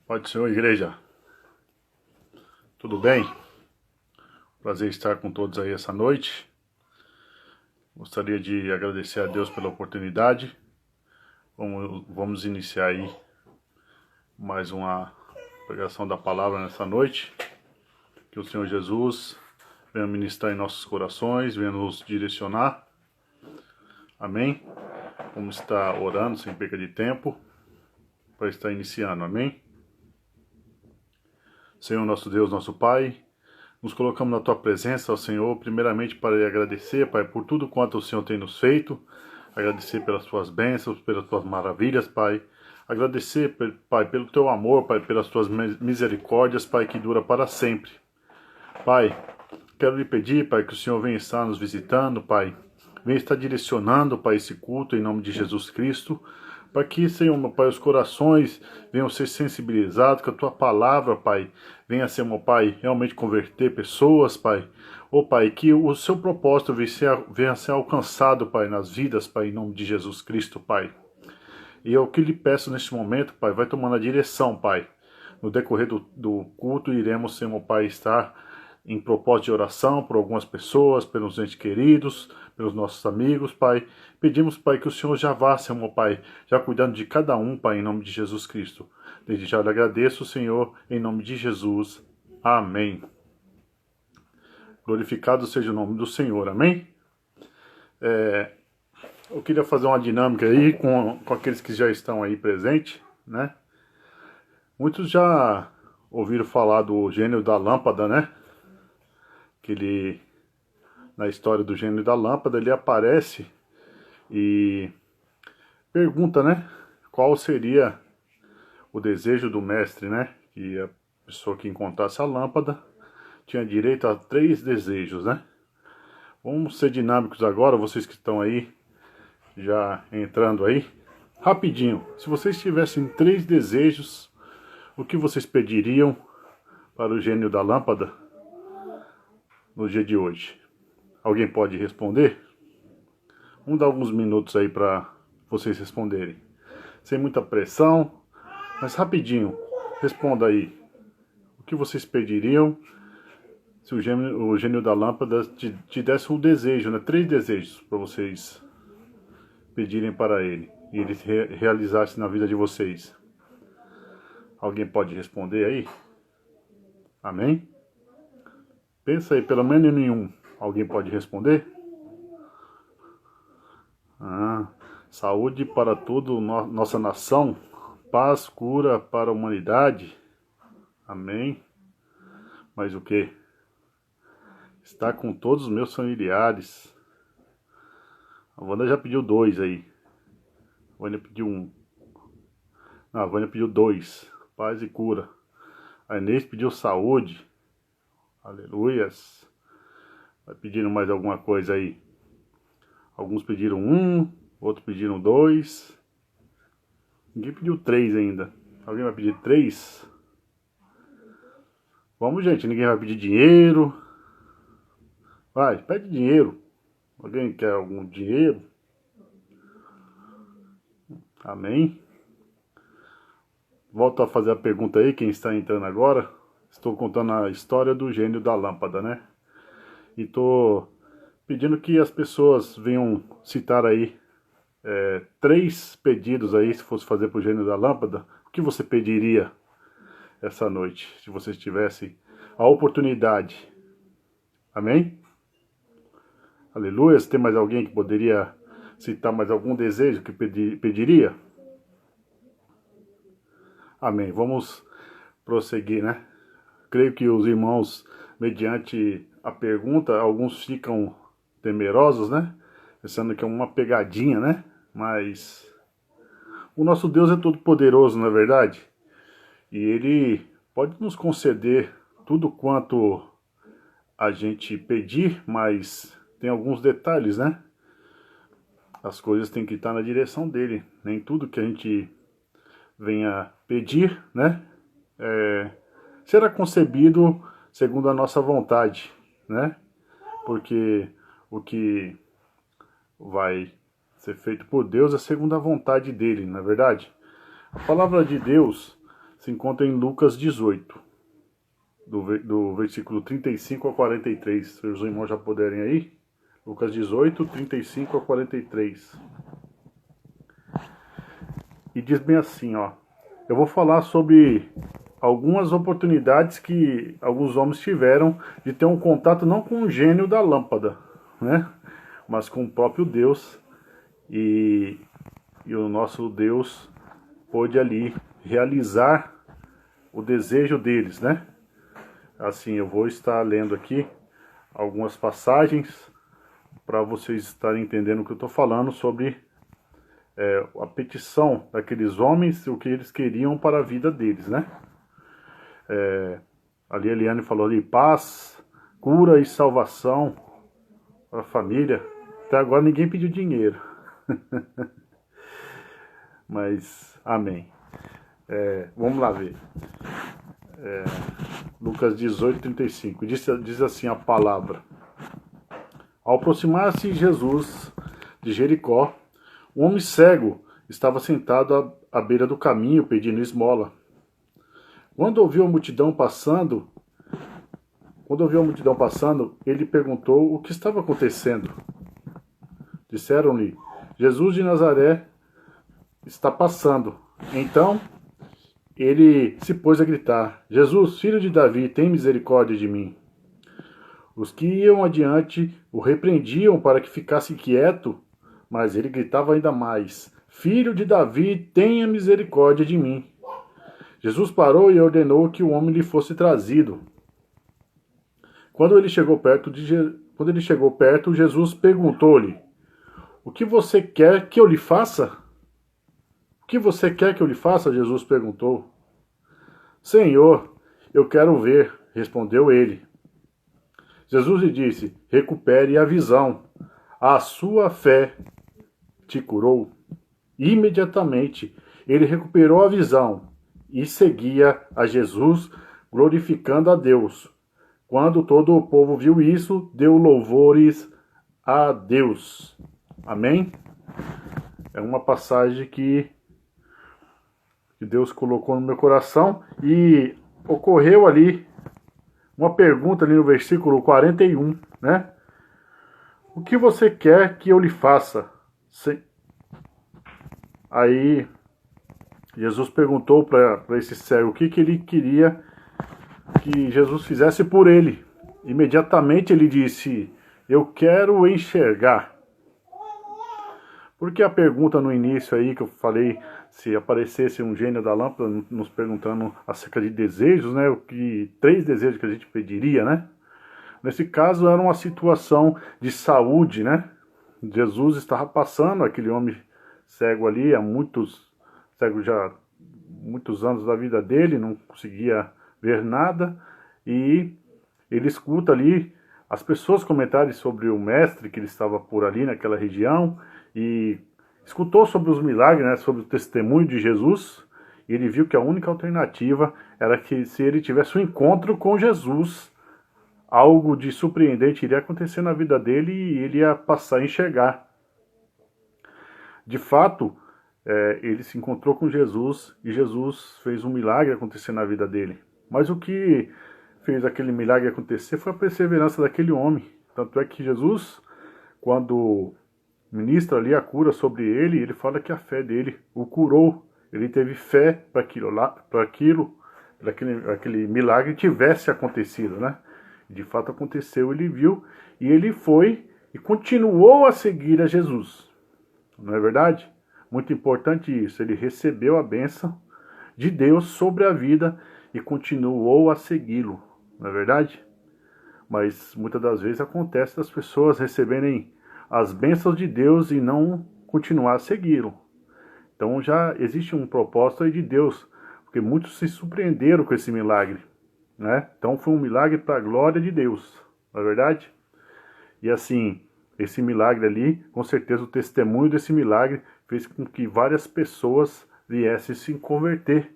Pai do Senhor, igreja, tudo bem? Prazer estar com todos aí essa noite. Gostaria de agradecer a Deus pela oportunidade. Vamos iniciar aí mais uma pregação da palavra nessa noite. Que o Senhor Jesus venha ministrar em nossos corações, venha nos direcionar. Amém? Vamos estar orando sem perca de tempo para estar iniciando. Amém? Senhor nosso Deus, nosso Pai, nos colocamos na Tua presença, ó Senhor, primeiramente para lhe agradecer, Pai, por tudo quanto o Senhor tem nos feito, agradecer pelas Tuas bênçãos, pelas Tuas maravilhas, Pai, agradecer, Pai, pelo Teu amor, Pai, pelas Tuas misericórdias, Pai, que dura para sempre. Pai, quero lhe pedir, Pai, que o Senhor venha estar nos visitando, Pai, venha estar direcionando, Pai, esse culto em nome de Jesus Cristo, para que, Senhor, meu Pai, os corações venham ser sensibilizados, que a Tua palavra, Pai, venha ser, meu Pai, realmente converter pessoas, Pai. Ô, Pai, que o Seu propósito venha ser alcançado, Pai, nas vidas, Pai, em nome de Jesus Cristo, Pai. E eu que lhe peço neste momento, Pai, vai tomando a direção, Pai. No decorrer do culto, iremos, Senhor, meu Pai, estar em propósito de oração por algumas pessoas, pelos entes queridos, pelos nossos amigos, Pai. Pedimos, Pai, que o Senhor já vá, Senhor, meu Pai, já cuidando de cada um, Pai, em nome de Jesus Cristo. Desde já lhe agradeço, Senhor, em nome de Jesus. Amém. Glorificado seja o nome do Senhor, amém? Eu queria fazer uma dinâmica aí com aqueles que já estão aí presentes, né? Muitos já ouviram falar do gênio da lâmpada, né? Que ele, na história do gênio da lâmpada, ele aparece e pergunta, né? Qual seria o desejo do mestre, né? Que a pessoa que encontrasse a lâmpada tinha direito a 3 desejos, né? Vamos ser dinâmicos agora, vocês que estão aí, já entrando aí. Rapidinho, se vocês tivessem 3 desejos, o que vocês pediriam para o gênio da lâmpada no dia de hoje? Alguém pode responder? Vamos dar alguns minutos aí para vocês responderem. Sem muita pressão, mas rapidinho. Responda aí. O que vocês pediriam se o gênio da lâmpada te desse um desejo, né? 3 desejos para vocês pedirem para ele. E ele realizasse na vida de vocês. Alguém pode responder aí? Amém? Pensa aí, pelo menos nenhum. Alguém pode responder? Saúde para toda nossa nação. Paz, cura para a humanidade. Amém. Mas o que? Estar com todos os meus familiares. A Wanda já pediu 2 aí. A Vânia pediu 1. Não, a Vânia pediu 2. Paz e cura. A Inês pediu saúde. Aleluias. Vai pedindo mais alguma coisa aí. Alguns pediram 1, outros pediram 2. Ninguém pediu 3 ainda. Alguém vai pedir 3? Vamos, gente. Ninguém vai pedir dinheiro. Vai, pede dinheiro. Alguém quer algum dinheiro? Amém. Volto a fazer a pergunta aí, quem está entrando agora. Estou contando a história do gênio da lâmpada, né? E estou pedindo que as pessoas venham citar aí 3 pedidos aí, se fosse fazer para o gênio da lâmpada. O que você pediria essa noite, se vocês tivessem a oportunidade? Amém? Aleluia. Tem mais alguém que poderia citar mais algum desejo que pediria? Amém. Vamos prosseguir, né? Creio que os irmãos, mediante a pergunta, alguns ficam temerosos, né? Pensando que é uma pegadinha, né? Mas o nosso Deus é todo poderoso, não é verdade? E Ele pode nos conceder tudo quanto a gente pedir, mas tem alguns detalhes, né? As coisas têm que estar na direção dele. Nem tudo que a gente venha pedir, né? Será concebido segundo a nossa vontade, né? Porque o que vai ser feito por Deus é segundo a vontade dele, não é verdade? A palavra de Deus se se encontra em Lucas 18, do versículo 35 a 43. Se os irmãos já puderem aí. Lucas 18, 35 a 43. E diz bem assim, ó. Eu vou falar sobre algumas oportunidades que alguns homens tiveram de ter um contato não com o gênio da lâmpada, né? Mas com o próprio Deus. E o nosso Deus pôde ali realizar o desejo deles, né? Assim, eu vou estar lendo aqui algumas passagens para vocês estarem entendendo o que eu estou falando sobre a petição daqueles homens, o que eles queriam para a vida deles, né? Ali a Eliane falou ali, paz, cura e salvação para a família. Até agora ninguém pediu dinheiro. Mas, amém. Vamos lá ver. Lucas 18, 35. Diz assim a palavra. Ao aproximar-se Jesus de Jericó, um homem cego estava sentado à beira do caminho pedindo esmola. Quando ouviu a multidão passando, ele perguntou o que estava acontecendo. Disseram-lhe, Jesus de Nazaré está passando. Então ele se pôs a gritar, Jesus, filho de Davi, tem misericórdia de mim. Os que iam adiante o repreendiam para que ficasse quieto, mas ele gritava ainda mais, filho de Davi, tenha misericórdia de mim. Jesus parou e ordenou que o homem lhe fosse trazido. Quando ele chegou perto, Jesus perguntou-lhe, o que você quer que eu lhe faça? O que você quer que eu lhe faça? Jesus perguntou. Senhor, eu quero ver, respondeu ele. Jesus lhe disse, recupere a visão. A sua fé te curou. Imediatamente ele recuperou a visão e seguia a Jesus, glorificando a Deus. Quando todo o povo viu isso, deu louvores a Deus. Amém? É uma passagem que Deus colocou no meu coração e ocorreu ali uma pergunta ali no versículo 41, né? O que você quer que eu lhe faça? Aí Jesus perguntou para esse cego o que ele queria que Jesus fizesse por ele. Imediatamente ele disse, eu quero enxergar. Porque a pergunta no início aí que eu falei, se aparecesse um gênio da lâmpada nos perguntando acerca de desejos, né? 3 desejos que a gente pediria, né? Nesse caso era uma situação de saúde, né? Jesus estava passando, aquele homem cego ali, cego já muitos anos da vida dele, não conseguia ver nada, e ele escuta ali as pessoas comentarem sobre o mestre, que ele estava por ali naquela região, e escutou sobre os milagres, né, sobre o testemunho de Jesus, e ele viu que a única alternativa era que se ele tivesse um encontro com Jesus, algo de surpreendente iria acontecer na vida dele e ele ia passar a enxergar. De fato, ele se encontrou com Jesus e Jesus fez um milagre acontecer na vida dele. Mas o que fez aquele milagre acontecer foi a perseverança daquele homem. Tanto é que Jesus, quando ministra ali a cura sobre ele, ele fala que a fé dele o curou. Ele teve fé para aquele milagre tivesse acontecido, né? De fato aconteceu, ele viu e ele foi e continuou a seguir a Jesus. Não é verdade? Muito importante isso. Ele recebeu a bênção de Deus sobre a vida e continuou a segui-lo. Não é verdade? Mas muitas das vezes acontece das pessoas receberem as bênçãos de Deus e não continuar a segui-lo. Então já existe um propósito aí de Deus, porque muitos se surpreenderam com esse milagre, né? Então foi um milagre para a glória de Deus, não é verdade? E assim, esse milagre ali, com certeza o testemunho desse milagre fez com que várias pessoas viessem se converter.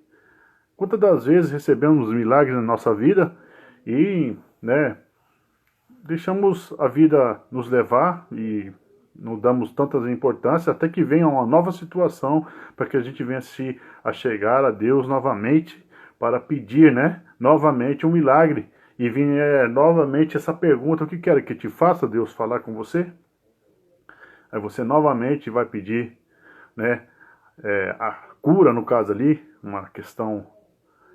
Quantas das vezes recebemos milagres na nossa vida e, né, deixamos a vida nos levar e não damos tanta importância até que venha uma nova situação para que a gente venha se achegar a Deus novamente, para pedir, né, novamente um milagre. E vinha novamente essa pergunta: o que quer que te faça, Deus, falar com você? Aí você novamente vai pedir, né, a cura, no caso ali, uma questão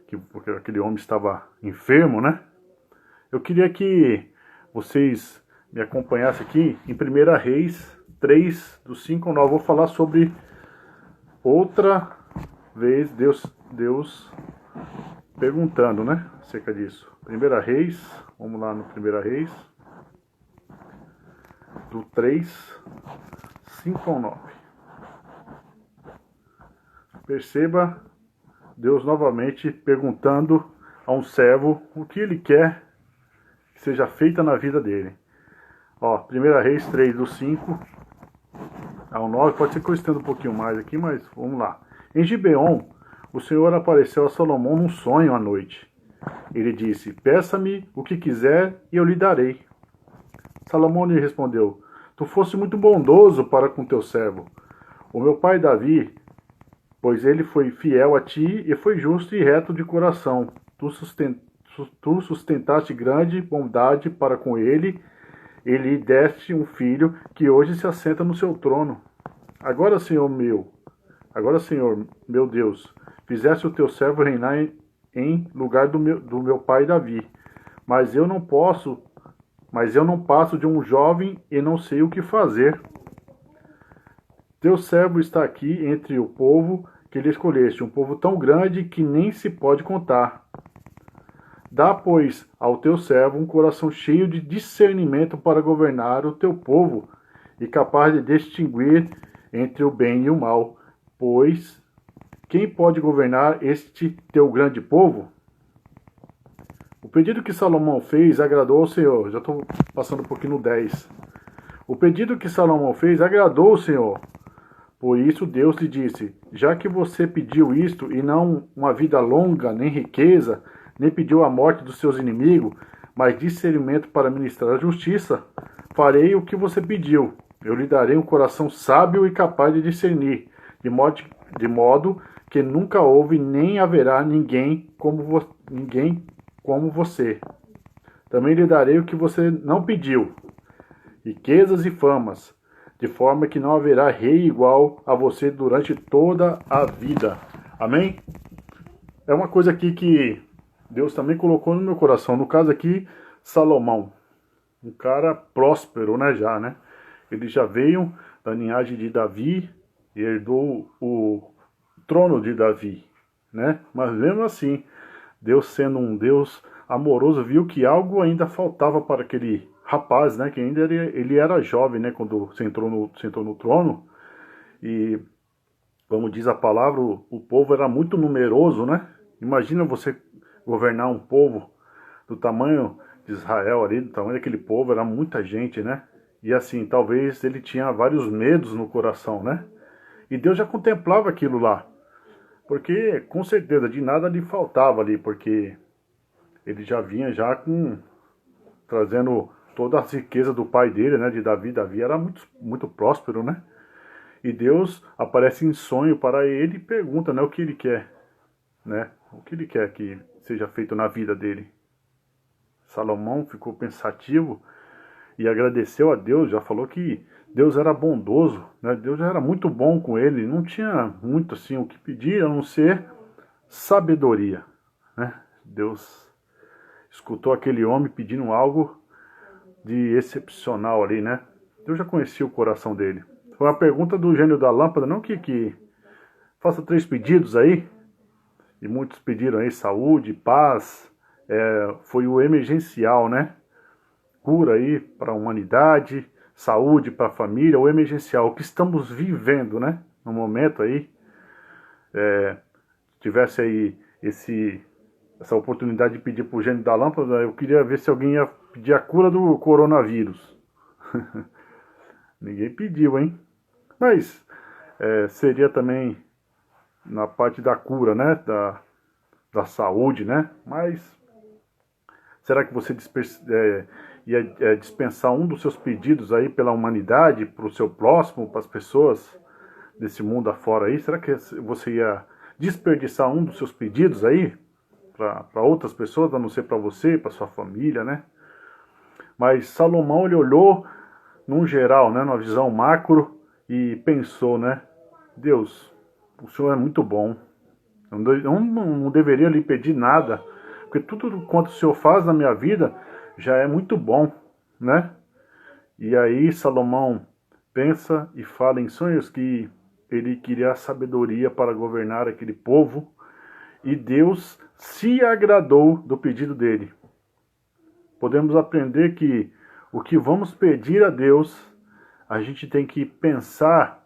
que porque aquele homem estava enfermo, né? Eu queria que vocês me acompanhassem aqui em 1 Reis 3, do 5 ao 9. Eu vou falar sobre outra vez Deus perguntando, né, acerca disso. 1 Reis, vamos lá no 1 Reis, do 3, 5 ao 9. Perceba Deus novamente perguntando a um servo o que ele quer que seja feita na vida dele. Ó, 1 Reis 3, do 5 ao 9, pode ser que eu estenda um pouquinho mais aqui, mas vamos lá. Em Gibeon, o Senhor apareceu a Salomão num sonho à noite. Ele disse: peça-me o que quiser e eu lhe darei. Salomão lhe respondeu: tu foste muito bondoso para com teu servo, o meu pai Davi, pois ele foi fiel a ti e foi justo e reto de coração. Tu sustentaste grande bondade para com ele e lhe deste um filho que hoje se assenta no seu trono. Agora, Senhor meu Deus, fizeste o teu servo reinar em lugar do meu pai Davi. Mas eu não passo de um jovem e não sei o que fazer. Teu servo está aqui entre o povo que lhe escolheste, um povo tão grande que nem se pode contar. Dá, pois, ao teu servo um coração cheio de discernimento para governar o teu povo e capaz de distinguir entre o bem e o mal. Pois, quem pode governar este teu grande povo? O pedido que Salomão fez agradou ao Senhor. Já estou passando um pouquinho no 10. O pedido que Salomão fez agradou ao Senhor. Por isso Deus lhe disse: já que você pediu isto, e não uma vida longa, nem riqueza, nem pediu a morte dos seus inimigos, mas discernimento para ministrar a justiça, farei o que você pediu. Eu lhe darei um coração sábio e capaz de discernir, de modo que nunca houve nem haverá ninguém como você. Também lhe darei o que você não pediu, riquezas e famas, de forma que não haverá rei igual a você durante toda a vida. Amém? É uma coisa aqui que Deus também colocou no meu coração. No caso aqui, Salomão, um cara próspero, né, já, né? Ele já veio da linhagem de Davi e herdou o trono de Davi, né? Mas mesmo assim, Deus, sendo um Deus amoroso, viu que algo ainda faltava para aquele rapaz, né? Que ainda ele era jovem, né? Quando sentou no trono. E, como diz a palavra, o povo era muito numeroso, né? Imagina você governar um povo do tamanho de Israel ali, do tamanho daquele povo, era muita gente, né? E assim, talvez ele tinha vários medos no coração, né? E Deus já contemplava aquilo lá. Porque, com certeza, de nada lhe faltava ali, porque ele já vinha trazendo toda a riqueza do pai dele, né, de Davi. Davi era muito próspero, né? E Deus aparece em sonho para ele e pergunta, né, o que ele quer, né? O que ele quer que seja feito na vida dele. Salomão ficou pensativo e agradeceu a Deus, já falou que Deus era bondoso, né? Deus já era muito bom com ele, não tinha muito assim o que pedir, a não ser sabedoria, né? Deus escutou aquele homem pedindo algo de excepcional ali, né? Deus já conhecia o coração dele. Foi uma pergunta do gênio da lâmpada, não que faça 3 pedidos aí, e muitos pediram aí saúde, paz, foi o emergencial, né? Cura aí para a humanidade, saúde para a família, o emergencial, o que estamos vivendo, né? No momento aí, tivesse aí essa oportunidade de pedir para o gênio da lâmpada, eu queria ver se alguém ia pedir a cura do coronavírus. Ninguém pediu, hein? Mas seria também na parte da cura, né? Da saúde, né? Mas será que você ia dispensar um dos seus pedidos aí pela humanidade, para o seu próximo, para as pessoas desse mundo afora aí? Será que você ia desperdiçar um dos seus pedidos aí? para outras pessoas, a não ser para você, para sua família, né? Mas Salomão, ele olhou num geral, né, numa visão macro, e pensou, né? Deus, o Senhor é muito bom. Eu não deveria lhe pedir nada, porque tudo quanto o Senhor faz na minha vida já é muito bom, né? E aí Salomão pensa e fala em sonhos que ele queria sabedoria para governar aquele povo, e Deus se agradou do pedido dele. Podemos aprender que o que vamos pedir a Deus, a gente tem que pensar,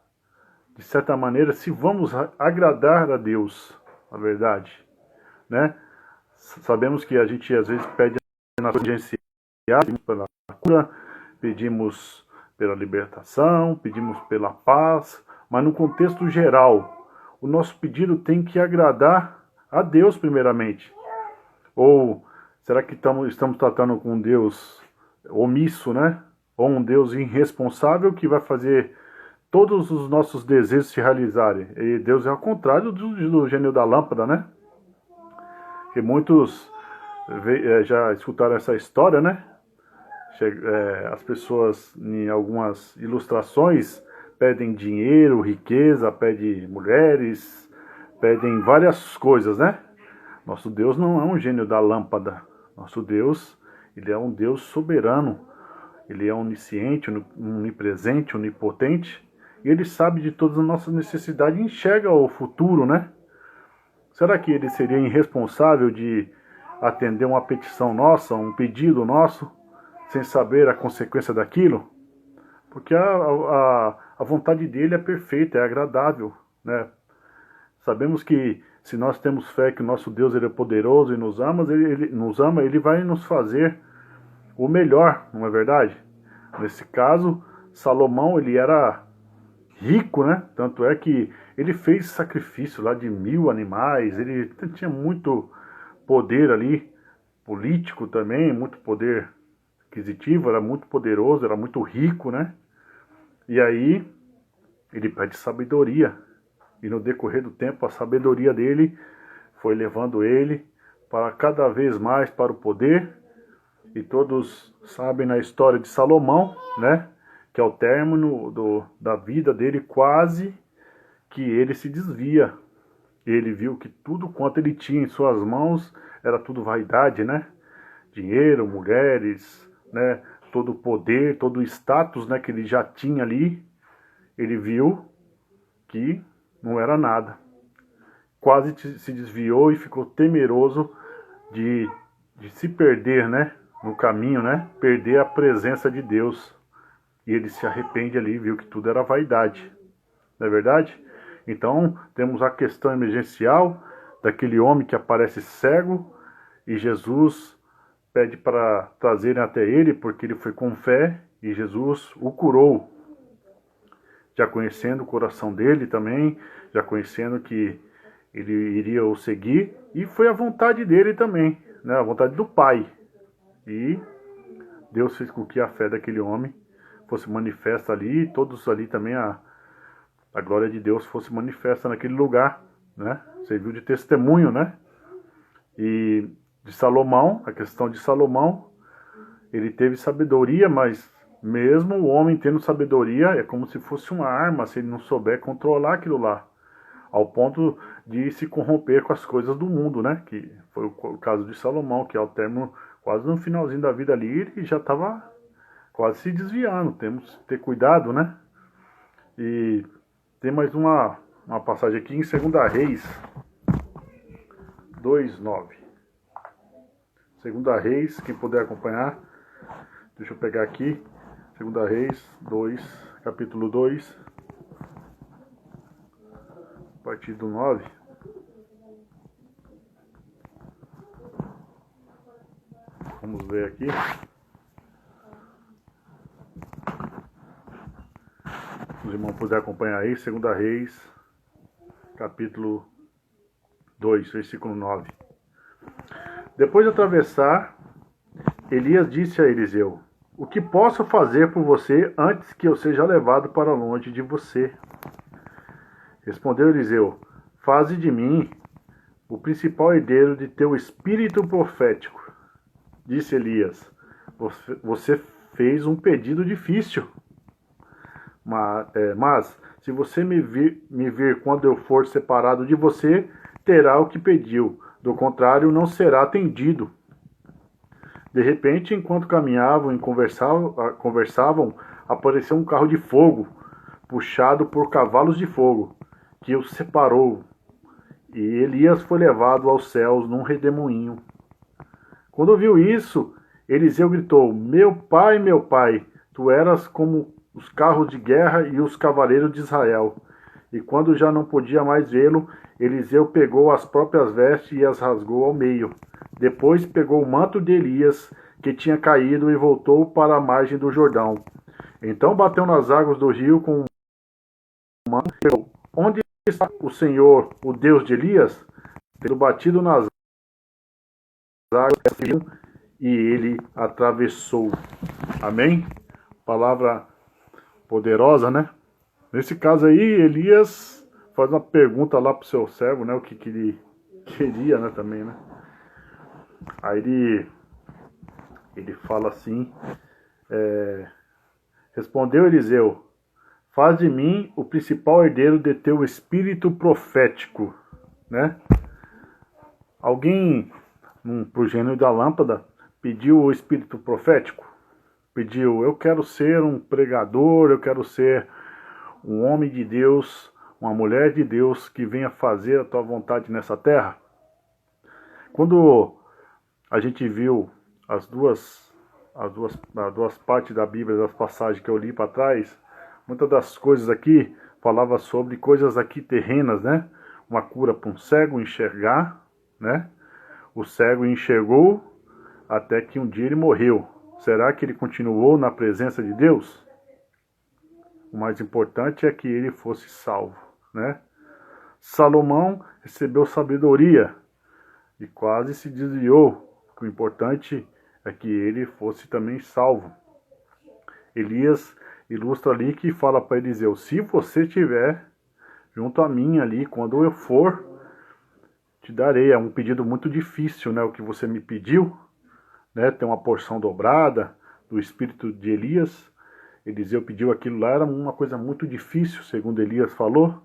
de certa maneira, se vamos agradar a Deus, na verdade, né? Sabemos que a gente às vezes pede na urgência, pedimos pela cura, pedimos pela libertação, pedimos pela paz, mas no contexto geral, o nosso pedido tem que agradar a Deus primeiramente. Ou será que estamos tratando com um Deus omisso, né? Ou um Deus irresponsável que vai fazer todos os nossos desejos se realizarem? E Deus é ao contrário do gênio da lâmpada, né? Que muitos já escutaram essa história, né? As pessoas, em algumas ilustrações, pedem dinheiro, riqueza, pedem mulheres, pedem várias coisas, né? Nosso Deus não é um gênio da lâmpada. Nosso Deus, ele é um Deus soberano. Ele é onisciente, onipresente, onipotente. E ele sabe de todas as nossas necessidades e enxerga o futuro, né? Será que ele seria irresponsável de atender uma petição nossa, um pedido nosso, sem saber a consequência daquilo? Porque a vontade dele é perfeita, é agradável, né? Sabemos que se nós temos fé que o nosso Deus ele é poderoso e nos ama, ele vai nos fazer o melhor, não é verdade? Nesse caso, Salomão, ele era rico, né? Tanto é que ele fez sacrifício lá de 1000 animais, ele tinha muito poder ali, político também, muito poder aquisitivo, era muito poderoso, era muito rico, né? E aí, ele pede sabedoria. E no decorrer do tempo, a sabedoria dele foi levando ele para cada vez mais para o poder. E todos sabem na história de Salomão, né? Que ao término da vida dele, quase que ele se desvia. Ele viu que tudo quanto ele tinha em suas mãos era tudo vaidade, né? Dinheiro, mulheres, né? Todo o poder, todo o status, né, que ele já tinha ali. Ele viu que não era nada. Quase se desviou e ficou temeroso de se perder, né? No caminho, né? Perder a presença de Deus. E ele se arrepende ali, viu que tudo era vaidade. Não é verdade? Então, temos a questão emergencial daquele homem que aparece cego e Jesus pede para trazerem até ele, porque ele foi com fé e Jesus o curou. Já conhecendo o coração dele também, já conhecendo que ele iria o seguir, e foi a vontade dele também, né? A vontade do Pai. E Deus fez com que a fé daquele homem fosse manifesta ali, e todos ali também a glória de Deus fosse manifesta naquele lugar, né? Serviu de testemunho, né? E de Salomão, a questão de Salomão, ele teve sabedoria, mas mesmo o homem tendo sabedoria, é como se fosse uma arma, se ele não souber controlar aquilo lá, ao ponto de se corromper com as coisas do mundo, né? Que foi o caso de Salomão, que ao término, quase no finalzinho da vida ali, ele já estava quase se desviando. Temos que ter cuidado, né? E tem mais uma passagem aqui em 2 Reis 2:9. 2 Reis, quem puder acompanhar, deixa eu pegar aqui, 2 Reis 2, capítulo 2, a partir do 9. Vamos ver aqui. Se os irmãos puderem acompanhar aí, 2 Reis, capítulo 2, versículo 9. Depois de atravessar, Elias disse a Eliseu: o que posso fazer por você antes que eu seja levado para longe de você? Respondeu Eliseu: faze de mim o principal herdeiro de teu espírito profético. Disse Elias, você fez um pedido difícil, mas se você me vir quando eu for separado de você, terá o que pediu, do contrário não será atendido. De repente, enquanto caminhavam e conversavam, apareceu um carro de fogo, puxado por cavalos de fogo, que os separou. E Elias foi levado aos céus num redemoinho. Quando viu isso, Eliseu gritou, meu pai, tu eras como os carros de guerra e os cavaleiros de Israel. E quando já não podia mais vê-lo, Eliseu pegou as próprias vestes e as rasgou ao meio. Depois pegou o manto de Elias, que tinha caído, e voltou para a margem do Jordão. Então bateu nas águas do rio com o manto e perguntou, onde está o Senhor, o Deus de Elias? Tendo batido nas águas, e ele atravessou. Amém? Palavra poderosa, né? Nesse caso aí, Elias faz uma pergunta lá pro seu servo, né? O que ele queria, né? Também, né? Aí ele fala assim, respondeu Eliseu, faz de mim o principal herdeiro de teu espírito profético, né? Alguém, pro gênio da lâmpada, pediu o espírito profético? Pediu, eu quero ser um pregador, eu quero ser um homem de Deus, uma mulher de Deus que venha fazer a tua vontade nessa terra? Quando a gente viu as duas partes da Bíblia, das passagens que eu li para trás, muitas das coisas aqui falava sobre coisas aqui terrenas, né? Uma cura para um cego enxergar, né? O cego enxergou até que um dia ele morreu. Será que ele continuou na presença de Deus? O mais importante é que ele fosse salvo, né? Salomão recebeu sabedoria e quase se desviou. O importante é que ele fosse também salvo. Elias ilustra ali que fala para Eliseu, se você estiver junto a mim ali, quando eu for, te darei. É um pedido muito difícil, né? O que você me pediu, né? Tem uma porção dobrada do espírito de Elias. Eliseu pediu aquilo lá, era uma coisa muito difícil, segundo Elias falou,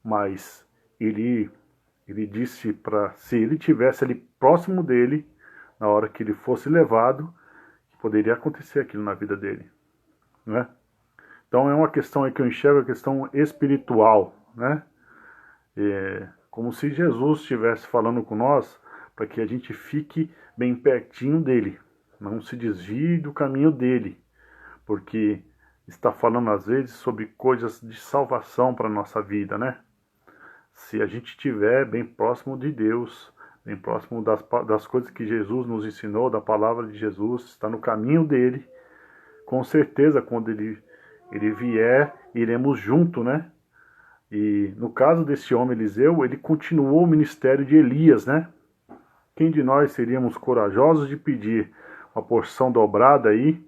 mas ele disse para, se ele tivesse ali próximo dele, na hora que ele fosse levado, poderia acontecer aquilo na vida dele, né? Então é uma questão aí que eu enxergo, a questão espiritual, né? Como se Jesus estivesse falando com nós, para que a gente fique bem pertinho dele, não se desvie do caminho dele, porque está falando às vezes sobre coisas de salvação para a nossa vida, né? Se a gente estiver bem próximo de Deus, bem próximo das coisas que Jesus nos ensinou, da palavra de Jesus, está no caminho dele, com certeza quando ele vier, iremos junto, né? E no caso desse homem Eliseu, ele continuou o ministério de Elias, né? Quem de nós seríamos corajosos de pedir uma porção dobrada aí?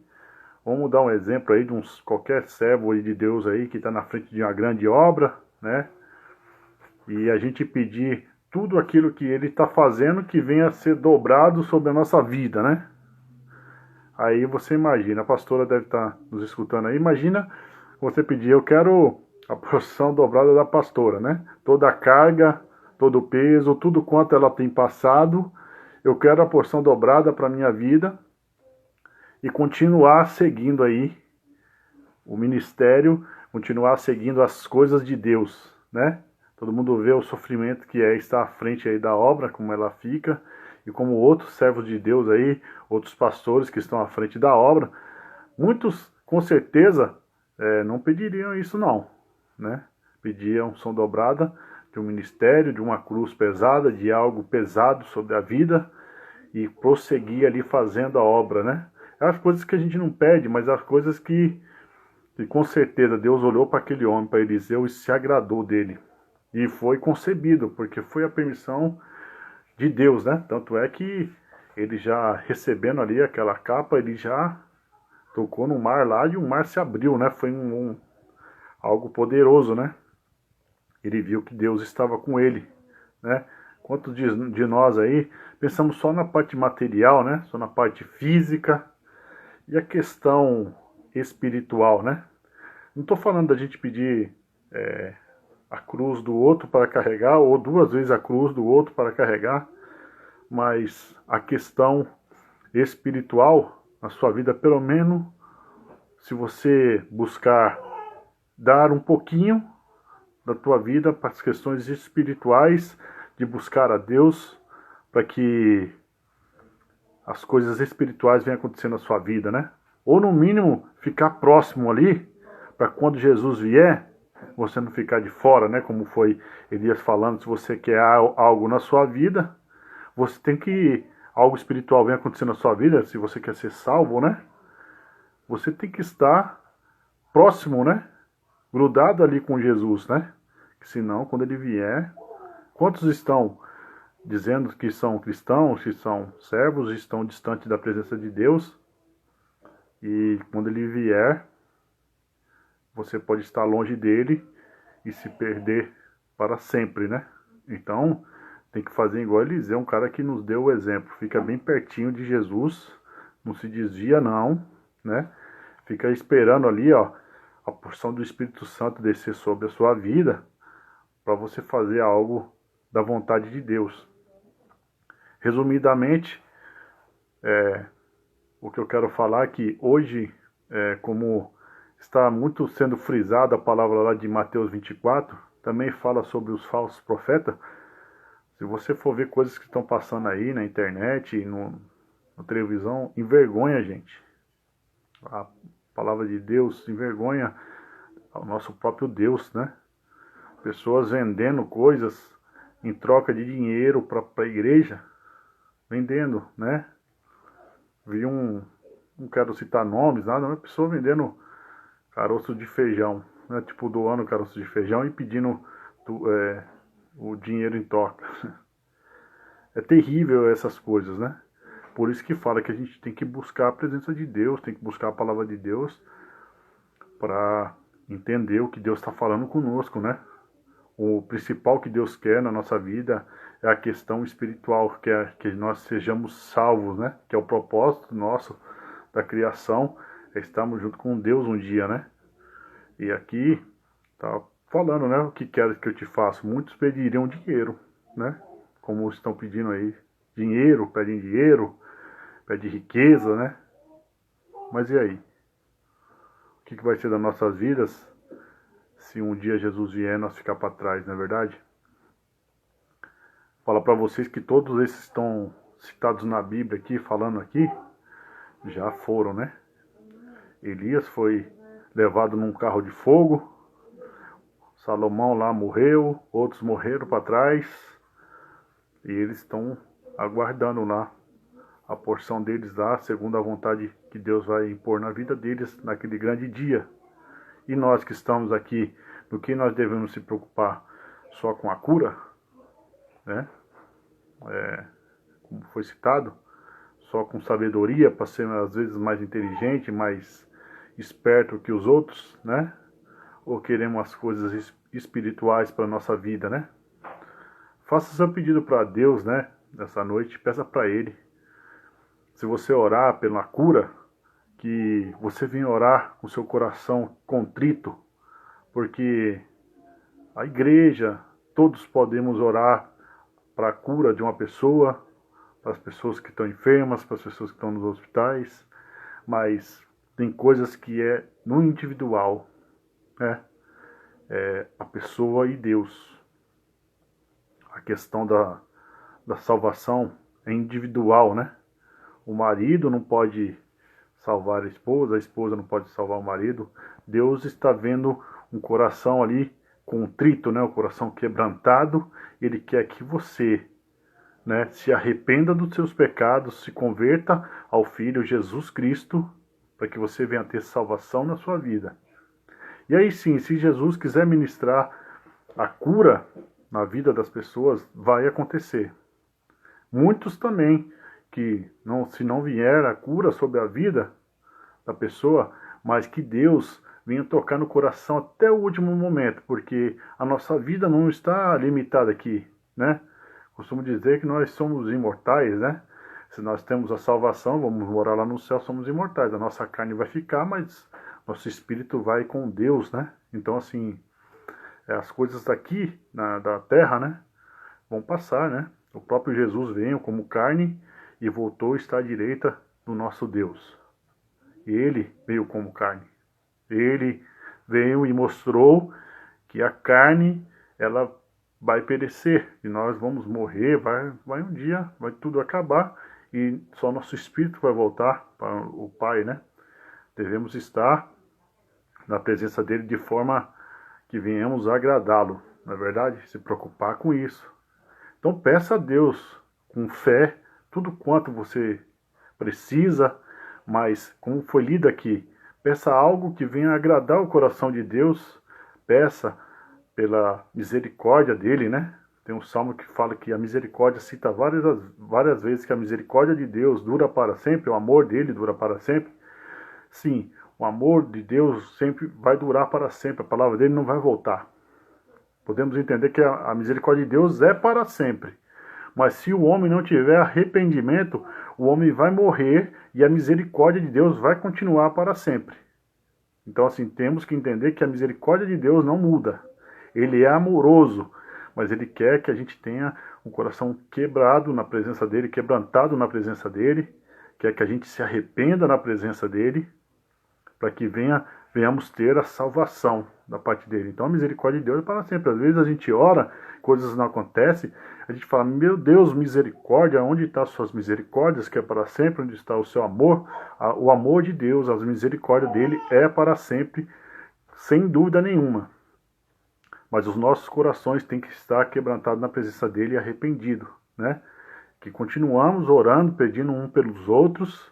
Vamos dar um exemplo aí de qualquer servo aí de Deus aí que está na frente de uma grande obra, né? E a gente pedir tudo aquilo que ele está fazendo que venha a ser dobrado sobre a nossa vida, né? Aí você imagina, a pastora deve estar nos escutando aí, imagina você pedir, eu quero a porção dobrada da pastora, né? Toda a carga, todo o peso, tudo quanto ela tem passado, eu quero a porção dobrada para a minha vida e continuar seguindo aí o ministério, continuar seguindo as coisas de Deus, né? Todo mundo vê o sofrimento que é estar à frente aí da obra, como ela fica, e como outros servos de Deus aí, outros pastores que estão à frente da obra, muitos com certeza não pediriam isso não, né? Pediam unção dobrada de um ministério, de uma cruz pesada, de algo pesado sobre a vida e prosseguir ali fazendo a obra, né? É as coisas que a gente não pede, mas as coisas que com certeza Deus olhou para aquele homem, para Eliseu, e se agradou dele. E foi concebido, porque foi a permissão de Deus, né? Tanto é que ele já recebendo ali aquela capa, ele já tocou no mar lá e o mar se abriu, né? Foi algo poderoso, né? Ele viu que Deus estava com ele, né? Quantos de nós aí pensamos só na parte material, né? Só na parte física e a questão espiritual, né? Não estou falando da gente pedir a cruz do outro para carregar ou 2 vezes a cruz do outro para carregar, mas a questão espiritual na sua vida, pelo menos se você buscar dar um pouquinho da tua vida para as questões espirituais, de buscar a Deus, para que as coisas espirituais venham acontecer na sua vida, né? Ou no mínimo, ficar próximo ali, para quando Jesus vier, você não ficar de fora, né? Como foi Elias falando, se você quer algo na sua vida, você tem que, algo espiritual venha acontecer na sua vida, se você quer ser salvo, né? Você tem que estar próximo, né? Grudado ali com Jesus, né? Que senão, quando ele vier, quantos estão dizendo que são cristãos, que são servos, estão distantes da presença de Deus, e quando ele vier, você pode estar longe dele e se perder para sempre, né? Então, tem que fazer igual Eliseu, um cara que nos deu o exemplo, fica bem pertinho de Jesus, não se desvia não, né? Fica esperando ali, ó, a porção do Espírito Santo descer sobre a sua vida, para você fazer algo da vontade de Deus. Resumidamente, o que eu quero falar é que hoje, como está muito sendo frisada a palavra lá de Mateus 24, também fala sobre os falsos profetas. Se você for ver coisas que estão passando aí na internet, na televisão, envergonha, gente. A palavra de Deus envergonha o nosso próprio Deus, né? Pessoas vendendo coisas em troca de dinheiro para a igreja, vendendo, né? Vi não quero citar nomes, nada, uma pessoa vendendo caroço de feijão, né? Tipo, doando caroço de feijão e pedindo o dinheiro em troca. É terrível essas coisas, né? Por isso que fala que a gente tem que buscar a presença de Deus, tem que buscar a palavra de Deus para entender o que Deus está falando conosco, né? O principal que Deus quer na nossa vida é a questão espiritual, que nós sejamos salvos, né? Que é o propósito nosso da criação, é estarmos junto com Deus um dia, né? E aqui tá falando, né? O que queres que eu te faça? Muitos pediriam dinheiro, né? Como estão pedindo aí dinheiro, pedem riqueza, né? Mas e aí? O que vai ser das nossas vidas se um dia Jesus vier e nós ficar para trás, não é verdade? Fala para vocês que todos esses estão citados na Bíblia aqui, falando aqui, já foram, né? Elias foi levado num carro de fogo, Salomão lá morreu, outros morreram para trás, e eles estão aguardando lá a porção deles lá, segundo a vontade que Deus vai impor na vida deles naquele grande dia. E nós que estamos aqui, do que nós devemos se preocupar? Só com a cura, né? Como foi citado, só com sabedoria, para ser às vezes mais inteligente, mais esperto que os outros, né? Ou queremos as coisas espirituais para a nossa vida, né? Faça seu pedido para Deus, né? Nessa noite, peça para Ele. Se você orar pela cura, que você venha orar com seu coração contrito, porque a igreja, todos podemos orar para a cura de uma pessoa, para as pessoas que estão enfermas, para as pessoas que estão nos hospitais, mas tem coisas que é no individual, né? É a pessoa e Deus. A questão da salvação é individual, né? O marido não pode salvar a esposa não pode salvar o marido. Deus está vendo um coração ali contrito, né? O coração quebrantado. Ele quer que você, né, se arrependa dos seus pecados, se converta ao Filho Jesus Cristo, para que você venha ter salvação na sua vida. E aí sim, se Jesus quiser ministrar a cura na vida das pessoas, vai acontecer. Muitos também, que não, se não vier a cura sobre a vida da pessoa, mas que Deus venha tocar no coração até o último momento, porque a nossa vida não está limitada aqui, né? Costumo dizer que nós somos imortais, né? Se nós temos a salvação, vamos morar lá no céu, somos imortais. A nossa carne vai ficar, mas nosso espírito vai com Deus, né? Então, assim, as coisas daqui, da terra, né? Vão passar, né? O próprio Jesus veio como carne e voltou a estar à direita do nosso Deus. Ele veio como carne. Ele veio e mostrou que a carne, ela vai perecer, e nós vamos morrer, vai um dia, vai tudo acabar, e só nosso espírito vai voltar para o Pai, né? Devemos estar na presença dele de forma que venhamos agradá-lo, não é verdade? Se preocupar com isso. Então peça a Deus com fé tudo quanto você precisa, mas como foi lido aqui, peça algo que venha agradar o coração de Deus, peça pela misericórdia dele, né? Tem um salmo que fala que a misericórdia, cita várias vezes que a misericórdia de Deus dura para sempre, o amor dele dura para sempre. Sim, o amor de Deus sempre vai durar para sempre, a palavra dele não vai voltar. Podemos entender que a misericórdia de Deus é para sempre. Mas se o homem não tiver arrependimento, o homem vai morrer e a misericórdia de Deus vai continuar para sempre. Então, assim, temos que entender que a misericórdia de Deus não muda. Ele é amoroso, mas ele quer que a gente tenha um coração quebrado na presença dele, quebrantado na presença dele, quer que a gente se arrependa na presença dele, para que venhamos ter a salvação da parte dele. Então a misericórdia de Deus é para sempre. Às vezes a gente ora, coisas não acontecem, a gente fala, meu Deus, misericórdia, onde estão as suas misericórdias, que é para sempre, onde está o seu amor? O amor de Deus, a misericórdia dele é para sempre, sem dúvida nenhuma. Mas os nossos corações têm que estar quebrantados na presença dele e arrependidos, né? Que continuamos orando, pedindo um pelos outros,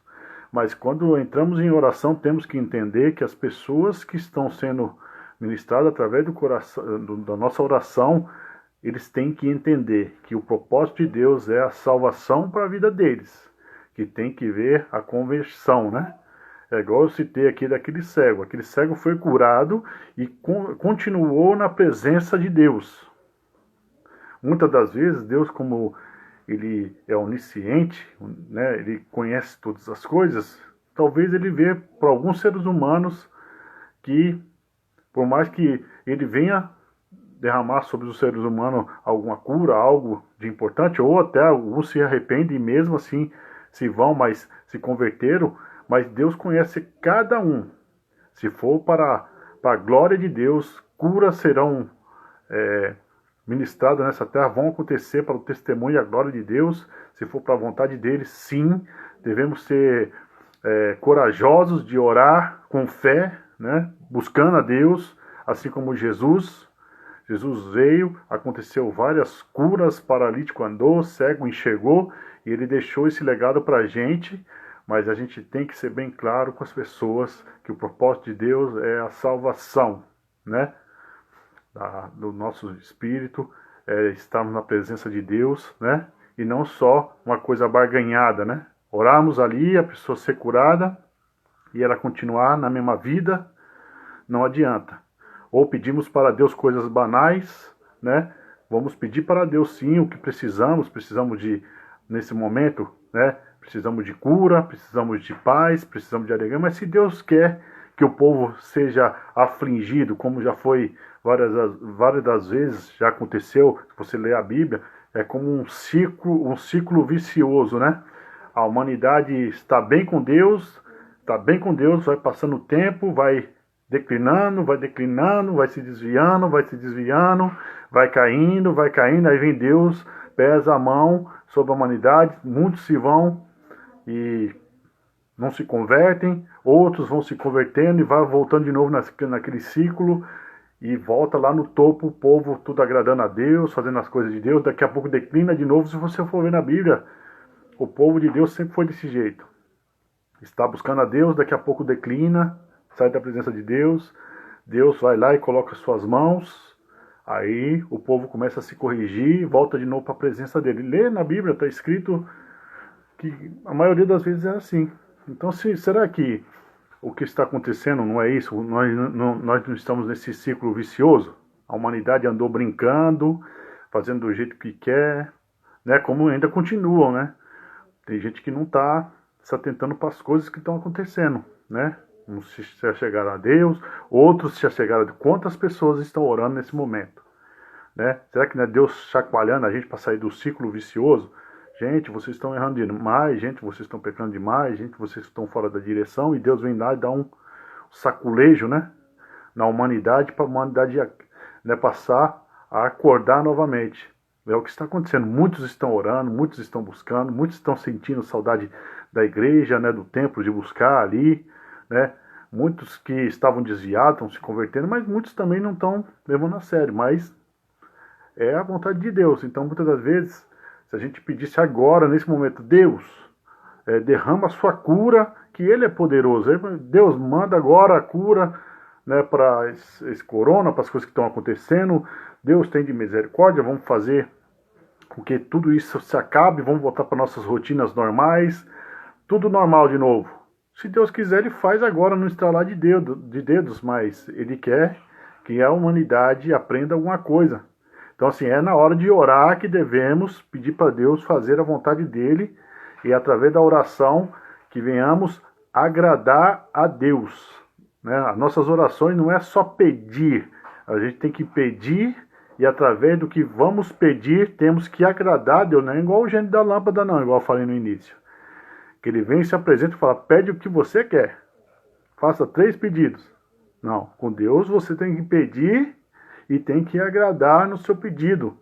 mas quando entramos em oração, temos que entender que as pessoas que estão sendo ministradas através do coração, da nossa oração, eles têm que entender que o propósito de Deus é a salvação para a vida deles, que tem que ver a conversão, né? É igual eu citei aqui daquele cego. Aquele cego foi curado e continuou na presença de Deus. Muitas das vezes, Deus, como ele é onisciente, né, ele conhece todas as coisas, talvez ele vê para alguns seres humanos que, por mais que ele venha derramar sobre os seres humanos alguma cura, algo de importante, ou até alguns se arrependem e mesmo assim se vão, mas se converteram, mas Deus conhece cada um. Se for para a glória de Deus, curas serão ministradas nessa terra, vão acontecer para o testemunho e a glória de Deus. Se for para a vontade dele, sim, devemos ser corajosos de orar com fé, né? Buscando a Deus, assim como Jesus. Jesus veio, aconteceu várias curas, paralítico andou, cego enxergou, e ele deixou esse legado para a gente, mas a gente tem que ser bem claro com as pessoas que o propósito de Deus é a salvação, né? Do nosso espírito, estarmos na presença de Deus, né? E não só uma coisa barganhada, né? Orarmos ali, a pessoa ser curada e ela continuar na mesma vida, não adianta. Ou pedimos para Deus coisas banais, né? Vamos pedir para Deus sim o que precisamos de, nesse momento, né? Precisamos de cura, precisamos de paz, precisamos de alegria, mas se Deus quer que o povo seja afligido, como já foi várias das vezes, já aconteceu, se você ler a Bíblia, é como um ciclo vicioso, né? A humanidade está bem com Deus, vai passando o tempo, vai declinando, vai se desviando, vai caindo, aí vem Deus, pesa a mão sobre a humanidade, muitos se vão e não se convertem, outros vão se convertendo e vai voltando de novo naquele ciclo e volta lá no topo, o povo tudo agradando a Deus, fazendo as coisas de Deus, daqui a pouco declina de novo. Se você for ver na Bíblia, o povo de Deus sempre foi desse jeito. Está buscando a Deus, daqui a pouco declina, sai da presença de Deus, Deus vai lá e coloca suas mãos, aí o povo começa a se corrigir, volta de novo para a presença dele. Lê na Bíblia, está escrito que a maioria das vezes é assim. Então, será que o que está acontecendo não é isso? Nós não estamos nesse ciclo vicioso? A humanidade andou brincando, fazendo do jeito que quer, né? Como ainda continuam, né? Tem gente que não está se atentando para as coisas que estão acontecendo, né? Uns se achegaram a Deus, outros se achegaram a quantas pessoas estão orando nesse momento, né? Será que não é Deus chacoalhando a gente para sair do ciclo vicioso? Gente, vocês estão errando demais, gente, vocês estão pecando demais, gente, vocês estão fora da direção, e Deus vem lá e dá um saculejo, né, na humanidade, para a humanidade, né, passar a acordar novamente. É o que está acontecendo. Muitos estão orando, muitos estão buscando, muitos estão sentindo saudade da igreja, né, do templo, de buscar ali, né? Muitos que estavam desviados estão se convertendo, mas muitos também não estão levando a sério. Mas é a vontade de Deus. Então, muitas das vezes, se a gente pedisse agora, nesse momento, Deus, derrama a sua cura, que Ele é poderoso. Deus manda agora a cura, né, para esse corona, para as coisas que estão acontecendo. Deus tem de misericórdia, vamos fazer com que tudo isso se acabe, vamos voltar para nossas rotinas normais, tudo normal de novo. Se Deus quiser, Ele faz agora no estralar de dedos, mas Ele quer que a humanidade aprenda alguma coisa. Então, assim, é na hora de orar que devemos pedir para Deus fazer a vontade dEle, e através da oração que venhamos agradar a Deus, né? As nossas orações não é só pedir, a gente tem que pedir, e através do que vamos pedir, temos que agradar a Deus. Não é igual o gênio da lâmpada, não, igual eu falei no início. Que ele vem e se apresenta e fala, pede o que você quer. Faça 3 pedidos. Não, com Deus você tem que pedir e tem que agradar no seu pedido.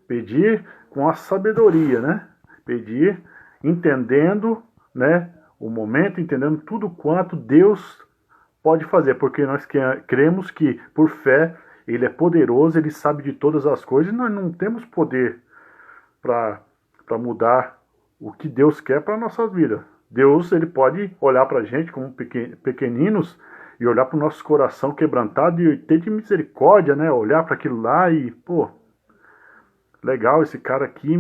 Pedir com a sabedoria, né? Pedir entendendo, né, o momento, entendendo tudo quanto Deus pode fazer, porque nós cremos que, por fé, Ele é poderoso, Ele sabe de todas as coisas, e nós não temos poder para mudar o que Deus quer para a nossa vida. Deus, Ele pode olhar para a gente como pequeninos e olhar para o nosso coração quebrantado e ter de misericórdia, né? Olhar para aquilo lá e, pô, legal, esse cara aqui,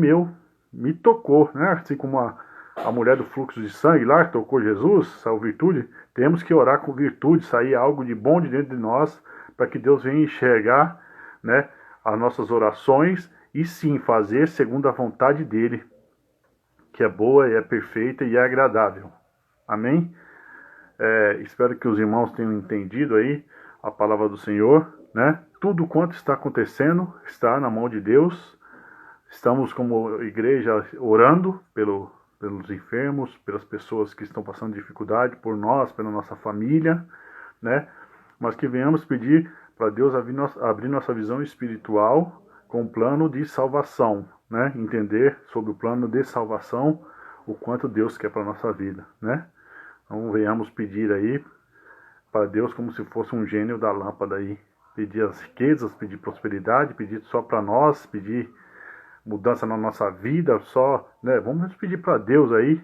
me tocou, né? Assim como a mulher do fluxo de sangue lá, que tocou Jesus, saiu virtude. Temos que orar com virtude, sair algo de bom de dentro de nós, para que Deus venha enxergar, né, as nossas orações e sim fazer segundo a vontade dEle, que é boa, é perfeita e é agradável. Amém? Espero que os irmãos tenham entendido aí a palavra do Senhor, né? Tudo quanto está acontecendo está na mão de Deus. Estamos como igreja orando pelos enfermos, pelas pessoas que estão passando dificuldade, por nós, pela nossa família, né? Mas que venhamos pedir para Deus abrir nossa visão espiritual com o plano de salvação, né? Entender sobre o plano de salvação, o quanto Deus quer para a nossa vida, né? Então venhamos pedir aí para Deus como se fosse um gênio da lâmpada aí. Pedir as riquezas, pedir prosperidade, pedir só para nós, pedir mudança na nossa vida, só, né? Vamos pedir para Deus aí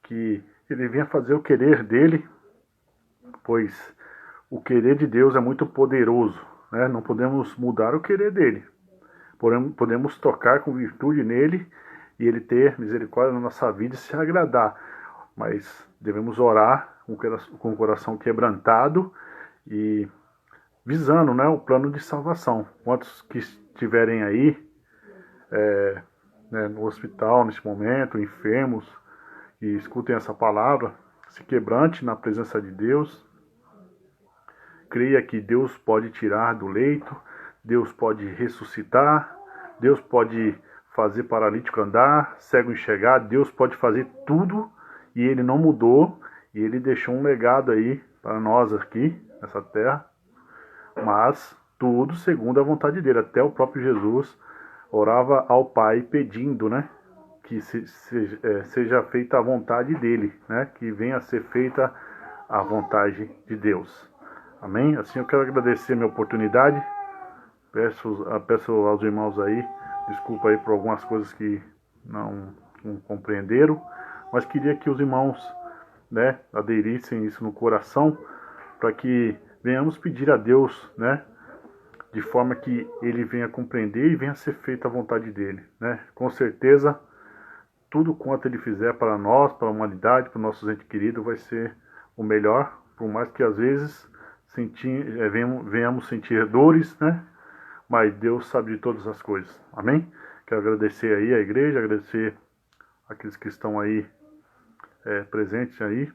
que Ele venha fazer o querer dEle, pois o querer de Deus é muito poderoso, né? Não podemos mudar o querer dEle, porém podemos tocar com virtude nele e Ele ter misericórdia na nossa vida e se agradar, mas devemos orar com o coração quebrantado e visando, né, o plano de salvação. Quantos que estiverem aí né, no hospital neste momento, enfermos, e escutem essa palavra, se quebrante na presença de Deus, creia que Deus pode tirar do leito, Deus pode ressuscitar, Deus pode fazer paralítico andar, cego enxergar, Deus pode fazer tudo, e Ele não mudou, e Ele deixou um legado aí para nós aqui, nessa terra, mas tudo segundo a vontade dEle. Até o próprio Jesus orava ao Pai pedindo, né, que seja feita a vontade dEle, né, que venha a ser feita a vontade de Deus. Amém? Assim eu quero agradecer a minha oportunidade, peço aos irmãos aí, desculpa aí por algumas coisas que não compreenderam, mas queria que os irmãos, né, aderissem isso no coração, para que venhamos pedir a Deus, né, de forma que Ele venha compreender e venha ser feita a vontade dEle, né? Com certeza, tudo quanto Ele fizer para nós, para a humanidade, para os nossos entes queridos, vai ser o melhor, por mais que às vezes venhamos sentir dores, né? Mas Deus sabe de todas as coisas. Amém? Quero agradecer aí a igreja, agradecer aqueles que estão aí presentes aí.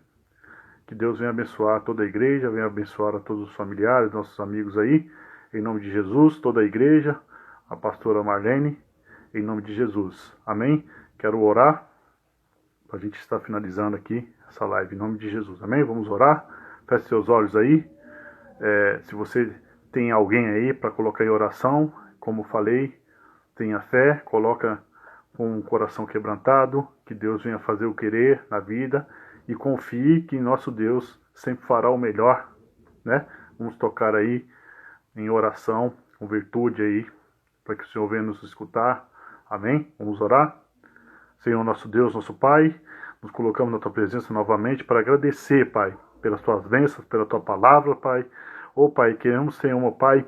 Que Deus venha abençoar toda a igreja, venha abençoar a todos os familiares, nossos amigos aí. Em nome de Jesus, toda a igreja, a pastora Marlene, em nome de Jesus. Amém? Quero orar, para a gente estar finalizando aqui essa live, em nome de Jesus. Amém? Vamos orar? Feche seus olhos aí. Se você tem alguém aí para colocar em oração, como falei, tenha fé, coloca com o coração quebrantado, que Deus venha fazer o querer na vida e confie que nosso Deus sempre fará o melhor, né? Vamos tocar aí em oração, com virtude aí, para que o Senhor venha nos escutar. Amém? Vamos orar? Senhor nosso Deus, nosso Pai, nos colocamos na Tua presença novamente para agradecer, Pai, pelas Tuas bênçãos, pela Tua palavra, Pai. Ô Pai, queremos, Senhor, meu Pai,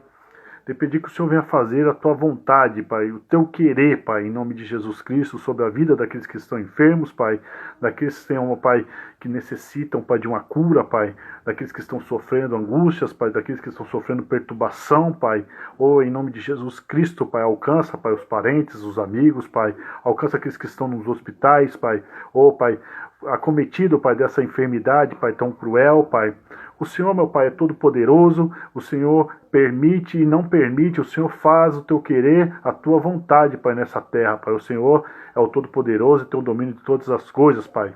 te pedir que o Senhor venha fazer a Tua vontade, Pai, o Teu querer, Pai, em nome de Jesus Cristo, sobre a vida daqueles que estão enfermos, Pai, daqueles, Senhor, meu Pai, que necessitam, Pai, de uma cura, Pai, daqueles que estão sofrendo angústias, Pai, daqueles que estão sofrendo perturbação, Pai, ou em nome de Jesus Cristo, Pai, alcança, Pai, os parentes, os amigos, Pai, alcança aqueles que estão nos hospitais, Pai, ou, Pai, acometido, Pai, dessa enfermidade, Pai, tão cruel, Pai. O Senhor, meu Pai, é todo poderoso, o Senhor permite e não permite, o Senhor faz o Teu querer, a Tua vontade, Pai, nessa terra, Pai. O Senhor é o todo poderoso e tem o domínio de todas as coisas, Pai.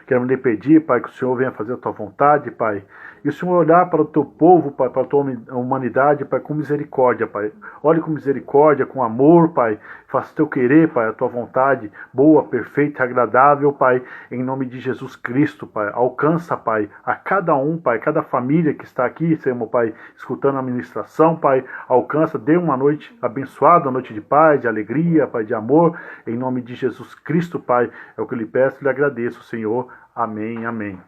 Queremos lhe pedir, Pai, que o Senhor venha fazer a Tua vontade, Pai. E o Senhor olhar para o Teu povo, Pai, para a Tua humanidade, Pai, com misericórdia, Pai. Olhe com misericórdia, com amor, Pai. Faça o Teu querer, Pai, a Tua vontade, boa, perfeita e agradável, Pai, em nome de Jesus Cristo, Pai. Alcança, Pai, a cada um, Pai, cada família que está aqui, Senhor, meu Pai, escutando a ministração, Pai. Alcança, dê uma noite abençoada, uma noite de paz, de alegria, Pai, de amor, em nome de Jesus Cristo, Pai. É o que eu lhe peço e lhe agradeço, Senhor. Amém, amém.